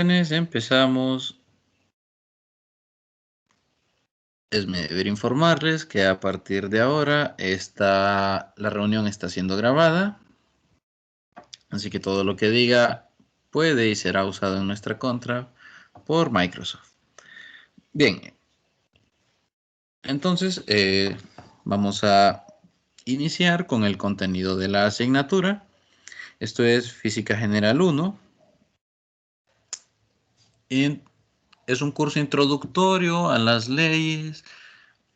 Empezamos. Es mi deber informarles que a partir de ahora la reunión está siendo grabada, así que todo lo que diga puede y será usado en nuestra contra por Microsoft. Bien, entonces vamos a iniciar con el contenido de la asignatura. Esto es Física General 1 y es un curso introductorio a las leyes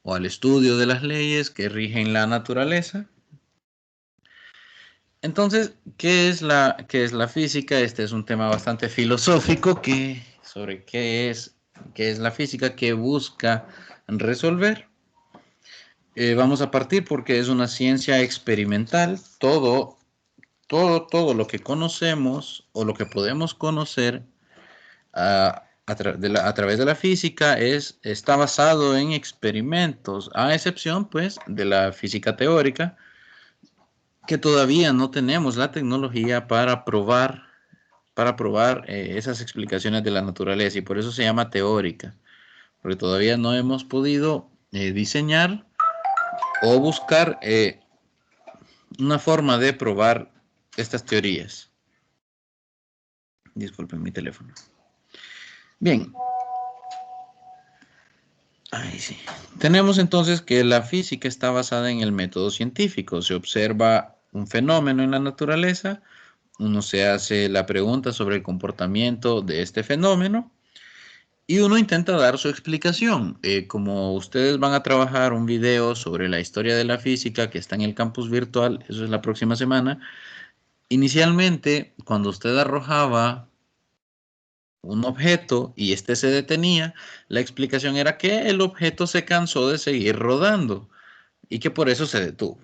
o al estudio de las leyes que rigen la naturaleza. Entonces, qué es la física? Este es un tema bastante filosófico sobre qué es la física, qué busca resolver. Vamos a partir porque es una ciencia experimental. Todo lo que conocemos o lo que podemos conocer a través de la física está basado en experimentos, a excepción pues de la física teórica, que todavía no tenemos la tecnología para probar esas explicaciones de la naturaleza, y por eso se llama teórica, porque todavía no hemos podido diseñar o buscar una forma de probar estas teorías. Disculpen mi teléfono. Bien. Ahí sí. Tenemos entonces que la física está basada en el método científico. Se observa un fenómeno en la naturaleza, uno se hace la pregunta sobre el comportamiento de este fenómeno y uno intenta dar su explicación. Como ustedes van a trabajar un video sobre la historia de la física que está en el campus virtual, eso es la próxima semana. Inicialmente, cuando usted arrojaba un objeto y este se detenía, la explicación era que el objeto se cansó de seguir rodando y que por eso se detuvo.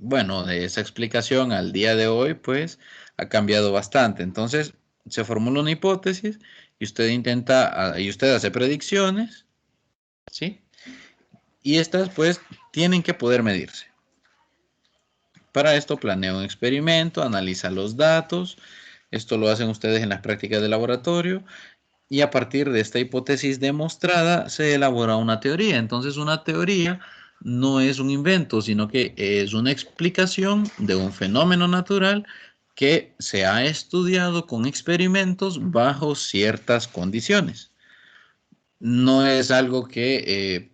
Bueno, de esa explicación al día de hoy, pues ha cambiado bastante. Entonces, se formula una hipótesis y usted hace predicciones, ¿sí? Y estas, pues, tienen que poder medirse. Para esto planea un experimento, analiza los datos. Esto lo hacen ustedes en las prácticas de laboratorio. Y a partir de esta hipótesis demostrada se elabora una teoría. Entonces una teoría no es un invento, sino que es una explicación de un fenómeno natural que se ha estudiado con experimentos bajo ciertas condiciones. No es algo que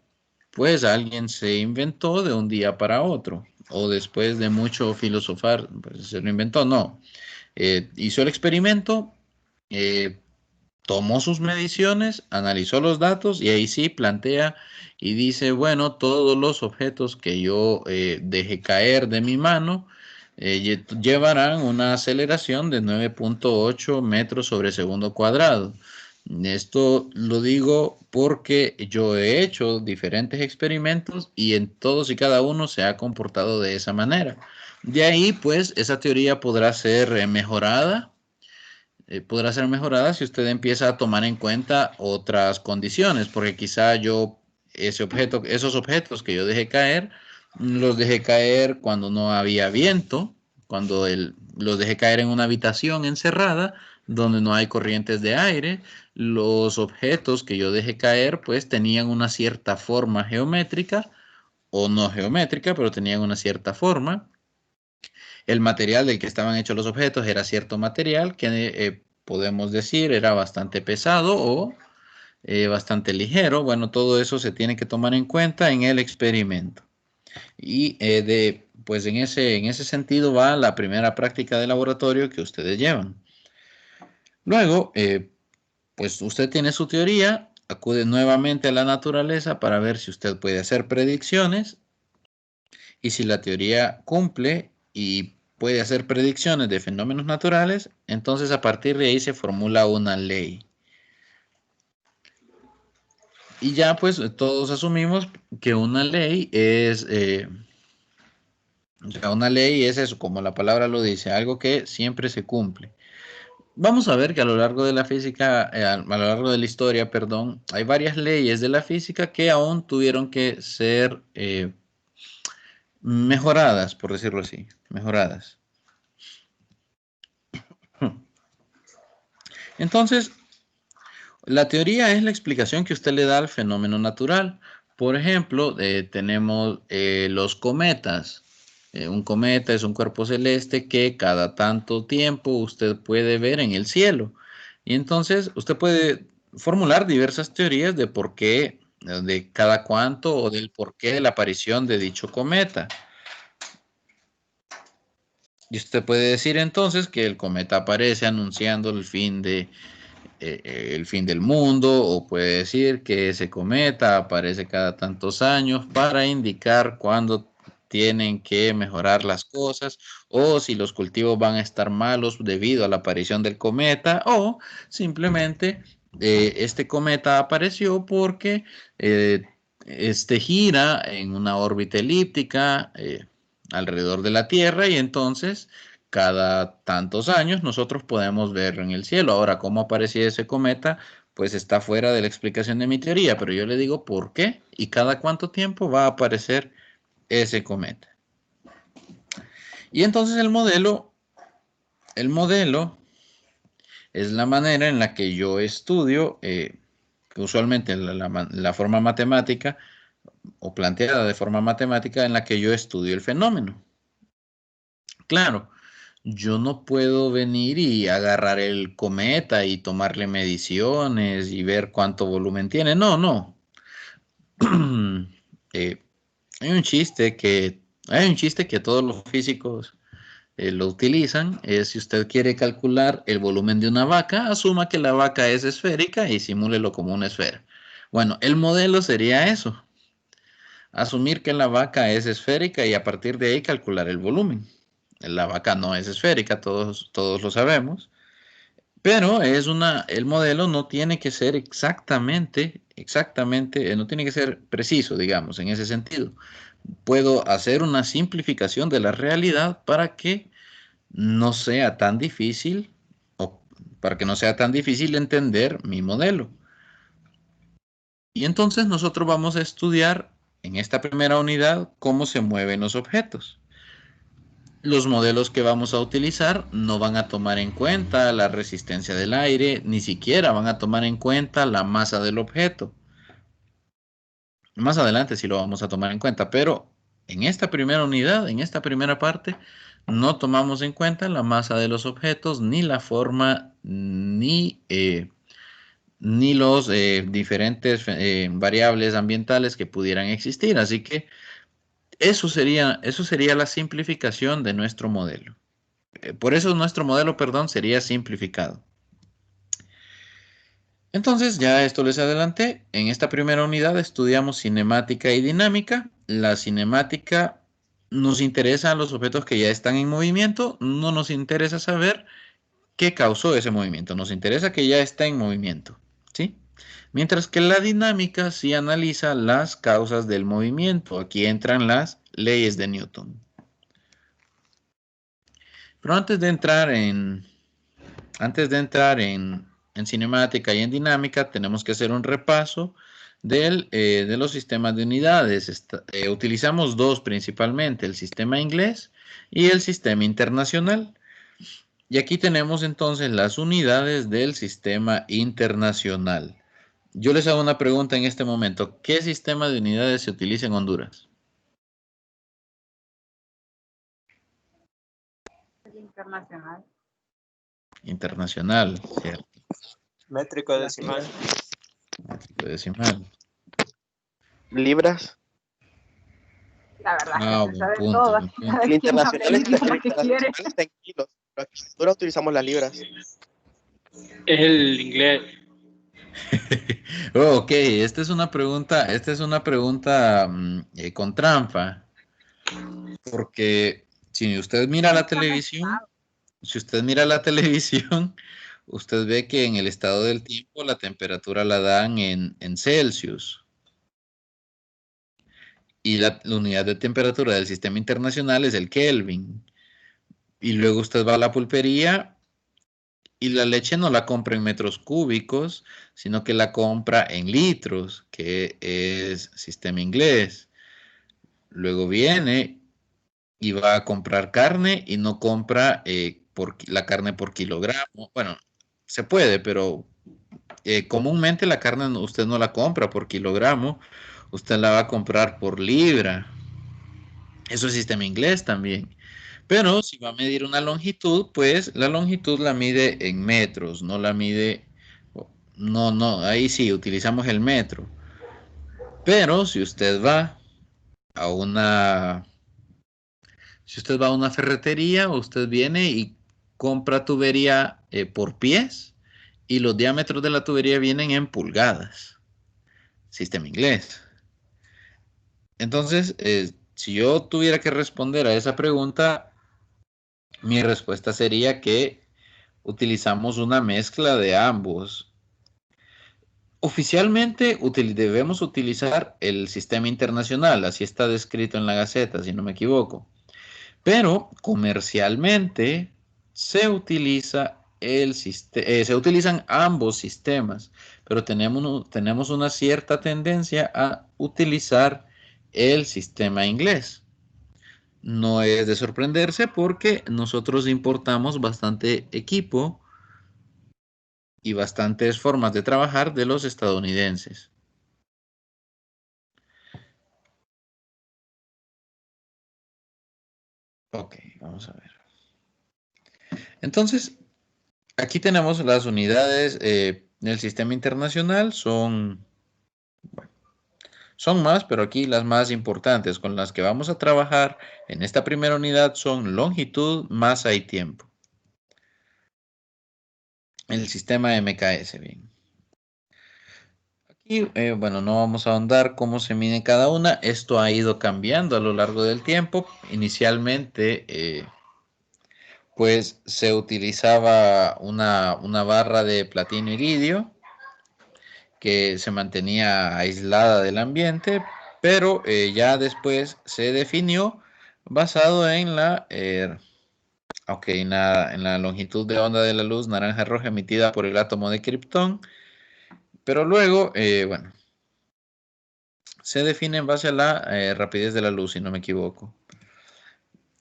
pues alguien se inventó de un día para otro o después de mucho filosofar, pues se lo inventó. No, hizo el experimento, eh, tomó sus mediciones, analizó los datos y ahí sí plantea y dice, bueno, todos los objetos que yo deje caer de mi mano llevarán una aceleración de 9.8 metros sobre segundo cuadrado. Esto lo digo porque yo he hecho diferentes experimentos y en todos y cada uno se ha comportado de esa manera. De ahí, pues, esa teoría podrá ser mejorada si usted empieza a tomar en cuenta otras condiciones, porque quizá esos objetos que yo dejé caer, los dejé caer cuando no había viento, los dejé caer en una habitación encerrada donde no hay corrientes de aire. Los objetos que yo dejé caer pues tenían una cierta forma geométrica o no geométrica, pero tenían una cierta forma. El material del que estaban hechos los objetos era cierto material que podemos decir era bastante pesado o bastante ligero. Bueno, todo eso se tiene que tomar en cuenta en el experimento. Y pues en ese sentido va la primera práctica de laboratorio que ustedes llevan. Luego, pues usted tiene su teoría, acude nuevamente a la naturaleza para ver si usted puede hacer predicciones y si la teoría cumple y puede hacer predicciones de fenómenos naturales, entonces a partir de ahí se formula una ley. Y ya pues todos asumimos que una ley es eso, como la palabra lo dice, algo que siempre se cumple. Vamos a ver que a lo largo de la física, a lo largo de la historia, perdón, hay varias leyes de la física que aún tuvieron que ser mejoradas, por decirlo así, mejoradas. Entonces, la teoría es la explicación que usted le da al fenómeno natural. Por ejemplo, tenemos los cometas. Un cometa es un cuerpo celeste que cada tanto tiempo usted puede ver en el cielo. Y entonces usted puede formular diversas teorías de por qué, de cada cuánto o del por qué de la aparición de dicho cometa. Y usted puede decir entonces que el cometa aparece anunciando el fin del mundo, o puede decir que ese cometa aparece cada tantos años para indicar cuándo tienen que mejorar las cosas, o si los cultivos van a estar malos debido a la aparición del cometa, o simplemente este cometa apareció porque este gira en una órbita elíptica alrededor de la Tierra, y entonces cada tantos años nosotros podemos verlo en el cielo. Ahora, ¿cómo aparecía ese cometa? Pues está fuera de la explicación de mi teoría, pero yo le digo por qué y cada cuánto tiempo va a aparecer ese cometa. Y entonces el modelo es la manera en la que yo estudio, usualmente la forma matemática o planteada de forma matemática en la que yo estudio el fenómeno. Claro, yo no puedo venir y agarrar el cometa y tomarle mediciones y ver cuánto volumen tiene. No, no. Eh, hay un chiste que todos los físicos lo utilizan. Es si usted quiere calcular el volumen de una vaca, asuma que la vaca es esférica y simúlelo como una esfera. Bueno, el modelo sería eso. Asumir que la vaca es esférica y a partir de ahí calcular el volumen. La vaca no es esférica, todos lo sabemos, pero el modelo no tiene que ser exactamente, no tiene que ser preciso, digamos, en ese sentido. Puedo hacer una simplificación de la realidad para que no sea tan difícil, o para que no sea tan difícil entender mi modelo. Y entonces nosotros vamos a estudiar en esta primera unidad cómo se mueven los objetos. Los modelos que vamos a utilizar no van a tomar en cuenta la resistencia del aire, ni siquiera van a tomar en cuenta la masa del objeto. Más adelante sí lo vamos a tomar en cuenta, pero en esta primera unidad, en esta primera parte, no tomamos en cuenta la masa de los objetos, ni la forma, ni los diferentes variables ambientales que pudieran existir. Así que eso sería la simplificación de nuestro modelo. Por eso nuestro modelo, perdón, sería simplificado. Entonces, ya esto les adelanté. En esta primera unidad estudiamos cinemática y dinámica. La cinemática nos interesa a los objetos que ya están en movimiento. No nos interesa saber qué causó ese movimiento. Nos interesa que ya está en movimiento, ¿sí? Mientras que la dinámica sí analiza las causas del movimiento. Aquí entran las leyes de Newton. Pero antes de entrar en cinemática y en dinámica, tenemos que hacer un repaso de los sistemas de unidades. Utilizamos dos principalmente, el sistema inglés y el sistema internacional. Y aquí tenemos entonces las unidades del sistema internacional. Yo les hago una pregunta en este momento. ¿Qué sistema de unidades se utiliza en Honduras? Internacional. Internacional, ¿cierto? Métrico decimal. Métrico decimal. Libras. La verdad es que Buen se sabe punto, todo. buen punto. El internacional Lo que quiere. está en kilos. Pero aquí en Honduras utilizamos las libras. Es el inglés. Ok, esta es una pregunta con trampa, porque si usted mira la televisión, usted ve que en el estado del tiempo la temperatura la dan en Celsius, y la unidad de temperatura del sistema internacional es el Kelvin. Y luego usted va a la pulpería y la leche no la compra en metros cúbicos, sino que la compra en litros, que es sistema inglés. Luego viene y va a comprar carne y no compra la carne por kilogramo. Bueno, se puede, pero comúnmente la carne usted no la compra por kilogramo, usted la va a comprar por libra. Eso es sistema inglés también. Pero si va a medir una longitud, pues la longitud la mide en metros, no la mide, no, ahí sí utilizamos el metro. Pero si usted va a una ferretería, usted viene y compra tubería por pies y los diámetros de la tubería vienen en pulgadas. Sistema inglés. Entonces, si yo tuviera que responder a esa pregunta, mi respuesta sería que utilizamos una mezcla de ambos. Oficialmente debemos utilizar el sistema internacional, así está descrito en la Gaceta, si no me equivoco. Pero comercialmente se se utilizan ambos sistemas, pero tenemos una cierta tendencia a utilizar el sistema inglés. No es de sorprenderse porque nosotros importamos bastante equipo y bastantes formas de trabajar de los estadounidenses. Ok, vamos a ver. Entonces, aquí tenemos las unidades del sistema internacional. Son más, pero aquí las más importantes con las que vamos a trabajar en esta primera unidad son longitud, masa y tiempo. El sistema MKS, bien. Aquí, bueno, no vamos a ahondar cómo se mide cada una. Esto ha ido cambiando a lo largo del tiempo. Inicialmente, pues se utilizaba una barra de platino iridio que se mantenía aislada del ambiente, pero ya después se definió basado en la longitud de onda de la luz naranja-roja emitida por el átomo de kriptón, pero luego, bueno, se define en base a la rapidez de la luz, si no me equivoco.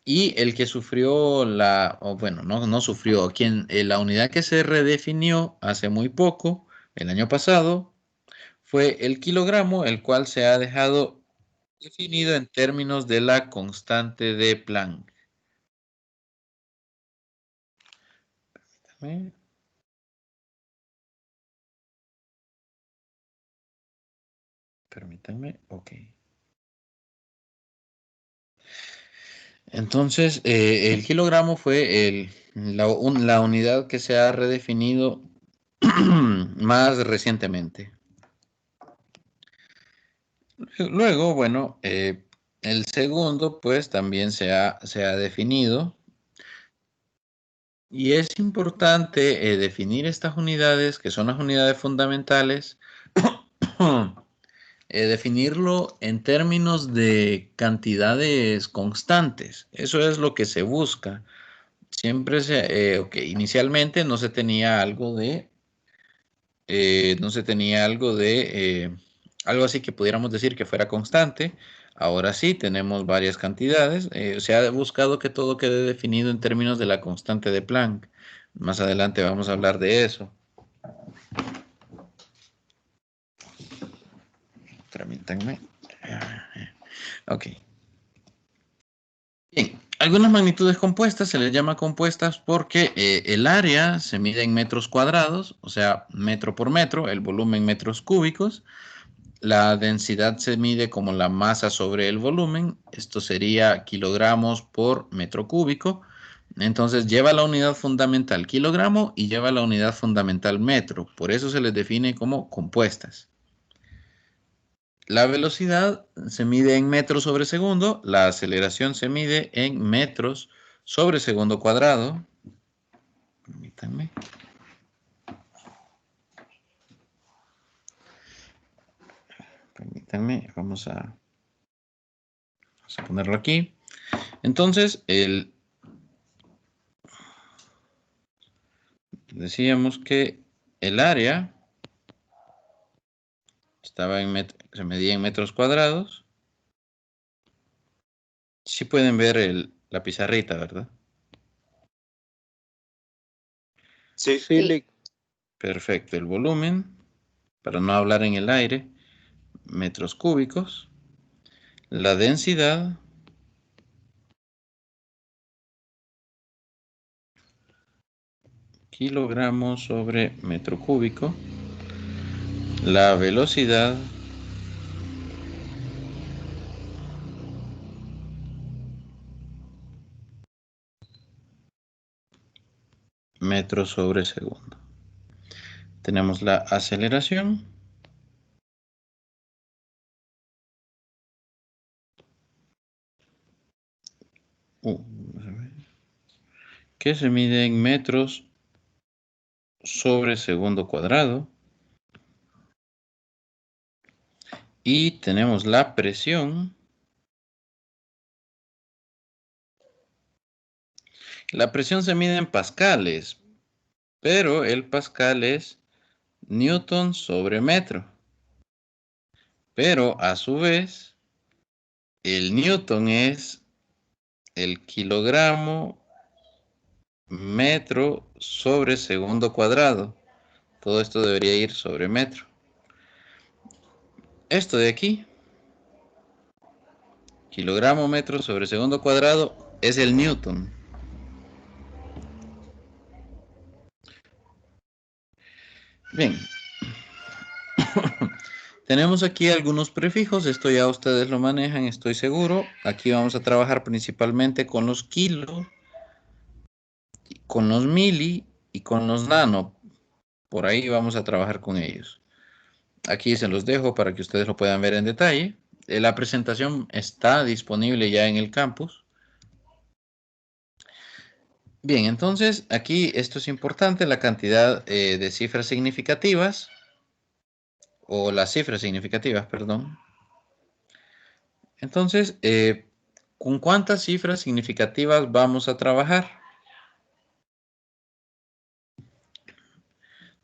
Y el que sufrió no sufrió, la unidad que se redefinió hace muy poco, el año pasado, fue el kilogramo, el cual se ha dejado definido en términos de la constante de Planck. Permítanme, ok. Entonces, el kilogramo fue la unidad que se ha redefinido más recientemente. Luego, bueno, el segundo, pues también se ha definido. Y es importante definir estas unidades, que son las unidades fundamentales, definirlo en términos de cantidades constantes. Eso es lo que se busca. Siempre inicialmente no se tenía algo de, algo así que pudiéramos decir que fuera constante. Ahora sí, tenemos varias cantidades. Se ha buscado que todo quede definido en términos de la constante de Planck. Más adelante vamos a hablar de eso. Permítanme. Ok. Bien, algunas magnitudes compuestas se les llama compuestas porque el área se mide en metros cuadrados, o sea, metro por metro, el volumen metros cúbicos. La densidad se mide como la masa sobre el volumen. Esto sería kilogramos por metro cúbico. Entonces lleva la unidad fundamental kilogramo y lleva la unidad fundamental metro. Por eso se les define como compuestas. La velocidad se mide en metros sobre segundo. La aceleración se mide en metros sobre segundo cuadrado. Permítanme. Permítanme, vamos a ponerlo aquí. Entonces, decíamos que el área se medía en metros cuadrados. Sí pueden ver la pizarrita, ¿verdad? Sí. Sí. Perfecto. El volumen, para no hablar en el aire, metros cúbicos. La densidad, kilogramos sobre metro cúbico. La velocidad, metros sobre segundo. Tenemos la aceleración, que se mide en metros sobre segundo cuadrado. Y tenemos la presión. La presión se mide en pascales, pero el pascal es newton sobre metro. Pero a su vez, el newton es el kilogramo metro sobre segundo cuadrado. Todo esto debería ir sobre metro. Esto de aquí, kilogramo metro sobre segundo cuadrado, es el newton. Bien. Tenemos aquí algunos prefijos, esto ya ustedes lo manejan, estoy seguro. Aquí vamos a trabajar principalmente con los kilos, con los mili y con los nano. Por ahí vamos a trabajar con ellos. Aquí se los dejo para que ustedes lo puedan ver en detalle. La presentación está disponible ya en el campus. Bien, entonces aquí esto es importante, la cantidad de cifras significativas, o las cifras significativas, perdón. Entonces, ¿con cuántas cifras significativas vamos a trabajar?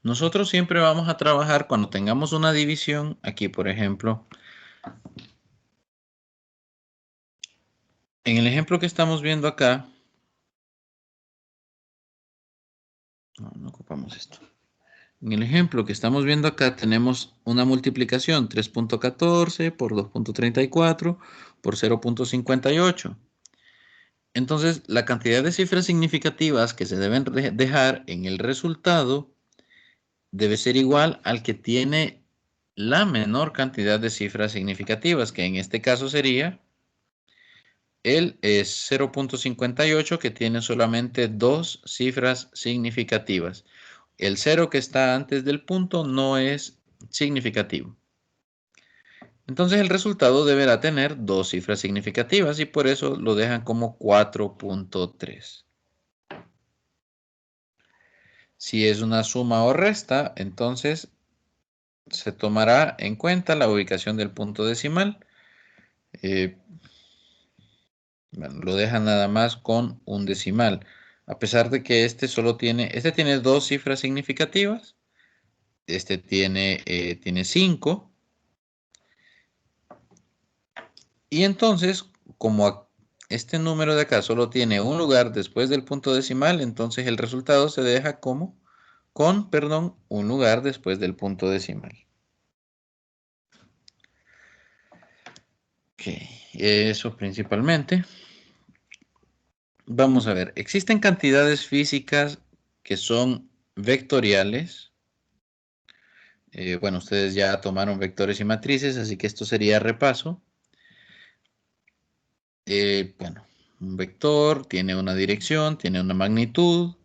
Nosotros siempre vamos a trabajar cuando tengamos una división. Aquí, por ejemplo, en el ejemplo que estamos viendo acá, no ocupamos esto. En el ejemplo que estamos viendo acá tenemos una multiplicación 3.14 por 2.34 por 0.58. Entonces, la cantidad de cifras significativas que se deben dejar en el resultado debe ser igual al que tiene la menor cantidad de cifras significativas, que en este caso sería el 0.58, que tiene solamente dos cifras significativas. El 0 que está antes del punto no es significativo. Entonces el resultado deberá tener dos cifras significativas y por eso lo dejan como 4.3. Si es una suma o resta, entonces se tomará en cuenta la ubicación del punto decimal. Bueno, lo dejan nada más con un decimal. A pesar de que este tiene dos cifras significativas. Este tiene 5. Y entonces, como este número de acá solo tiene un lugar después del punto decimal, entonces el resultado se deja como con un lugar después del punto decimal. Ok, eso principalmente. Vamos a ver, existen cantidades físicas que son vectoriales. Bueno, ustedes ya tomaron vectores y matrices, así que esto sería repaso. Bueno, un vector tiene una dirección, tiene una magnitud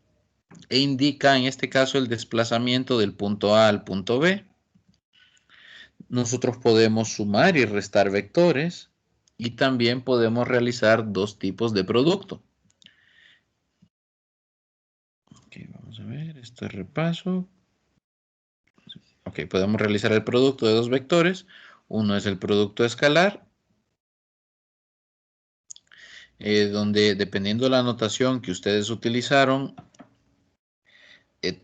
e indica en este caso el desplazamiento del punto A al punto B. Nosotros podemos sumar y restar vectores y también podemos realizar dos tipos de producto. Ok, vamos a ver, esto es repaso. Ok, podemos realizar el producto de dos vectores. Uno es el producto escalar, donde dependiendo de la notación que ustedes utilizaron,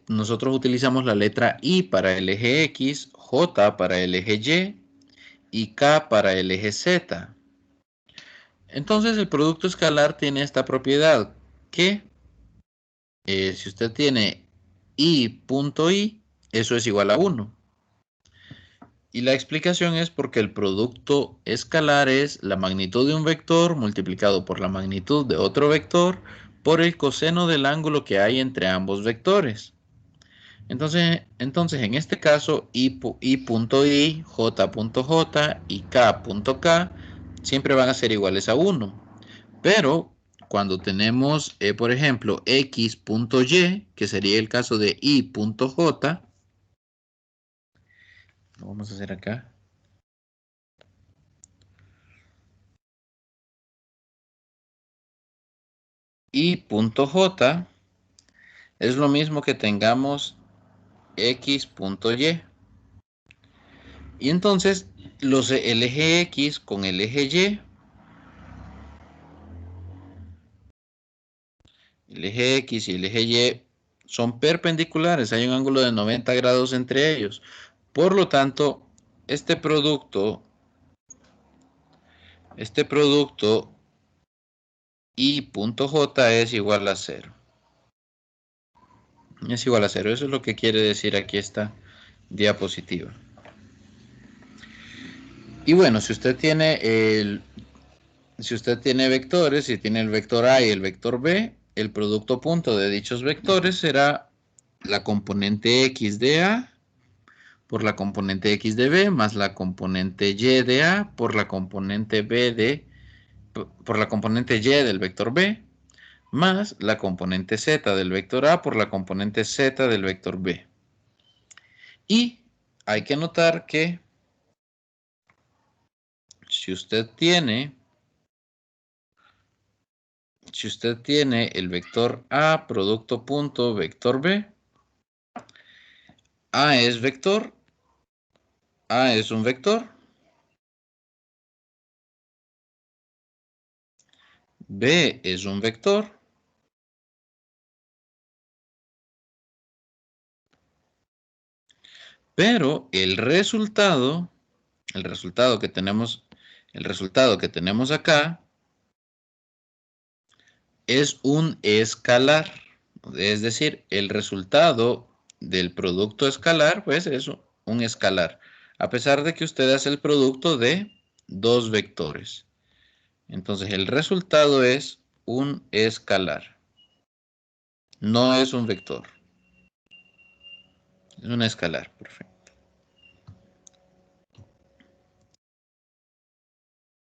nosotros utilizamos la letra I para el eje X, J para el eje Y K para el eje Z. Entonces el producto escalar tiene esta propiedad que si usted tiene I.I, eso es igual a 1. Y la explicación es porque el producto escalar es la magnitud de un vector multiplicado por la magnitud de otro vector por el coseno del ángulo que hay entre ambos vectores. Entonces en este caso, i.i, j.j y k.k siempre van a ser iguales a 1. Pero cuando tenemos, por ejemplo, x.y, que sería el caso de i.j, lo vamos a hacer acá. I.j es lo mismo que tengamos x.y. Y entonces el eje x con el eje y, el eje x y el eje y son perpendiculares, hay un ángulo de 90 grados entre ellos. Por lo tanto, este producto I.j es igual a 0. Es igual a 0. Eso es lo que quiere decir aquí esta diapositiva. Y bueno, si usted tiene vectores, si tiene el vector A y el vector B, el producto punto de dichos vectores será la componente X de A por la componente X de B más la componente Y de A por la componente Y del vector B más la componente Z del vector A por la componente Z del vector B. Y hay que notar que si usted tiene el vector A producto punto vector B, A es vector, A es un vector, B es un vector, pero el resultado que tenemos acá es un escalar. Es decir, el resultado del producto escalar, pues es un escalar, a pesar de que usted hace el producto de dos vectores. Entonces, el resultado es un escalar. No es un vector. Es un escalar, perfecto.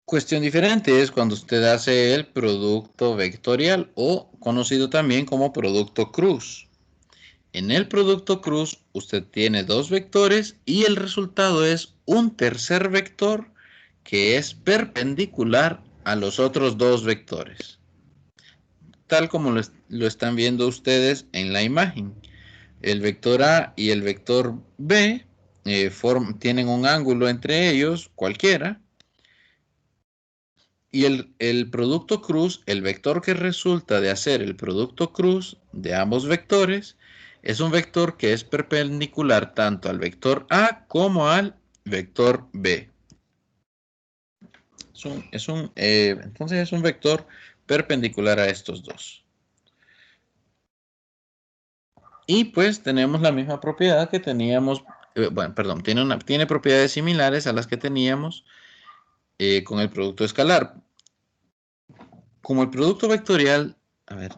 Cuestión diferente es cuando usted hace el producto vectorial o conocido también como producto cruz. En el producto cruz usted tiene dos vectores y el resultado es un tercer vector que es perpendicular a los otros dos vectores. Tal como lo están viendo ustedes en la imagen. El vector A y el vector B tienen un ángulo entre ellos, cualquiera. Y el producto cruz, el vector que resulta de hacer el producto cruz de ambos vectores, es un vector que es perpendicular tanto al vector A como al vector B. Entonces es un vector perpendicular a estos dos. Y pues tenemos la misma propiedad que teníamos, tiene propiedades similares a las que teníamos con el producto escalar. Como el producto vectorial, a ver,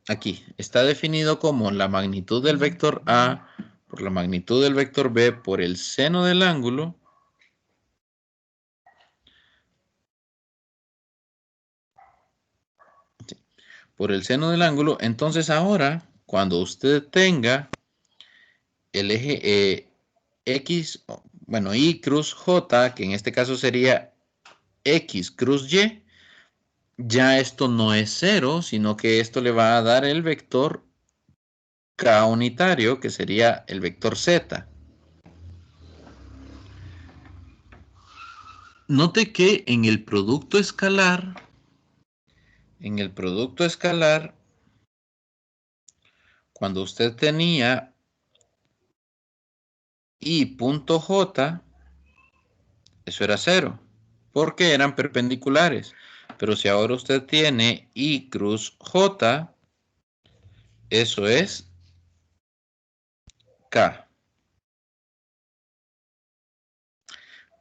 aquí está definido como la magnitud del vector A por la magnitud del vector B por el seno del ángulo entonces ahora cuando usted tenga el eje X, bueno, Y cruz J, que en este caso sería X cruz Y, ya esto no es 0, sino que esto le va a dar el vector K unitario, que sería el vector Z. Note que en el producto escalar, cuando usted tenía I.J, eso era 0, porque eran perpendiculares. Pero si ahora usted tiene I cruz J, eso es K.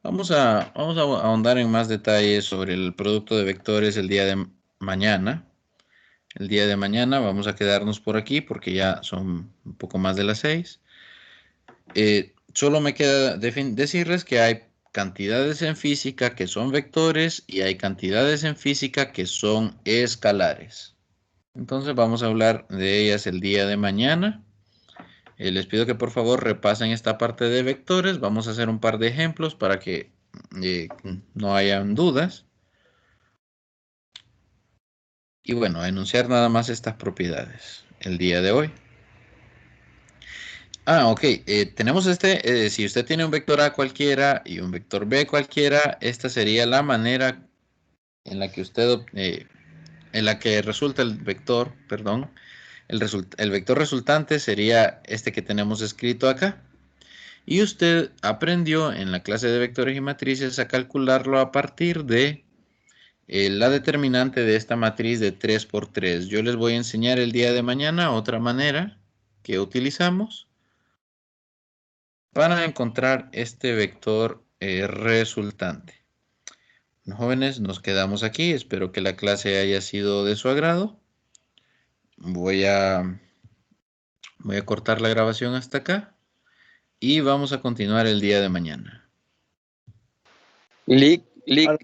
Vamos a ahondar en más detalles sobre el producto de vectores el día de mañana. El día de mañana vamos a quedarnos por aquí porque ya son un poco más de las 6. Solo me queda decirles que hay cantidades en física que son vectores y hay cantidades en física que son escalares. Entonces vamos a hablar de ellas el día de mañana. Les pido que por favor repasen esta parte de vectores. Vamos a hacer un par de ejemplos para que no hayan dudas. Y bueno, a enunciar nada más estas propiedades el día de hoy. Ok. Tenemos si usted tiene un vector A cualquiera y un vector B cualquiera, esta sería la manera en la que en la que resulta el vector, perdón. El vector resultante sería este que tenemos escrito acá. Y usted aprendió en la clase de vectores y matrices a calcularlo a partir de la determinante de esta matriz de 3 por 3. Yo les voy a enseñar el día de mañana otra manera que utilizamos para encontrar este vector resultante. Jóvenes, nos quedamos aquí. Espero que la clase haya sido de su agrado. Voy a cortar la grabación hasta acá y vamos a continuar el día de mañana. Lick,